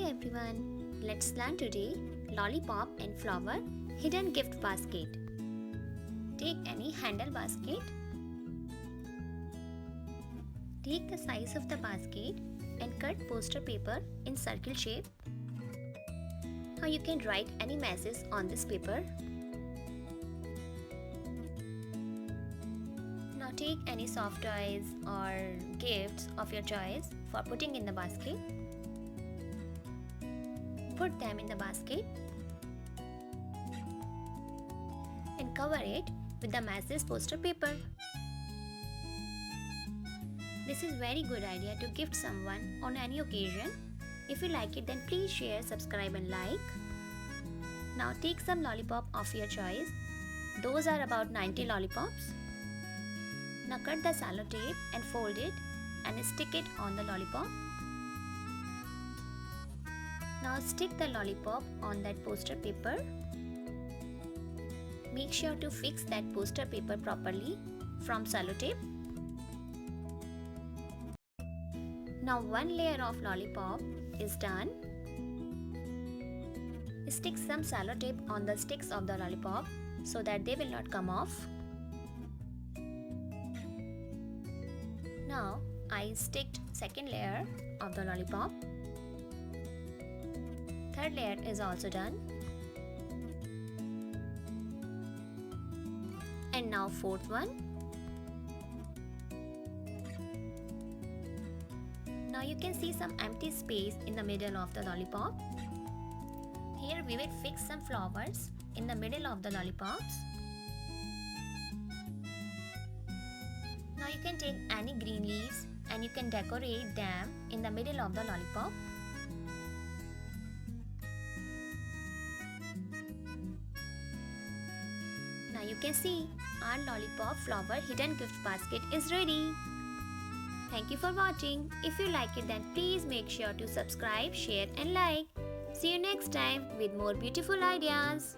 everyone, let's learn today Lollipop and Flower Hidden Gift Basket. Take any handle basket. Take the size of the basket and cut poster paper in circle shape. Now you can write any message on this paper. Now take any soft toys or gifts of your choice for putting in the basket. Put them in the basket and cover it with the message poster paper. This is very good idea to gift someone on any occasion. If you like it, then please share, subscribe and like. Now take some lollipop of your choice. Those are about 90 lollipops. Now cut the sellotape and fold it and stick it on the lollipop. Now stick the lollipop on that poster paper. Make sure to fix that poster paper properly from sellotape. Now one layer of lollipop is done. Stick some sellotape on the sticks of the lollipop so that they will not come off. Now I sticked second layer of the lollipop. Third layer is also done. And now fourth one. Now you can see some empty space in the middle of the lollipop. Here we will fix some flowers in the middle of the lollipops. Now you can take any green leaves and you can decorate them in the middle of the lollipop. Now you can see our lollipop flower hidden gift basket is ready. Thank you for watching. If you like it, then please make sure to subscribe, share and like. See you next time with more beautiful ideas.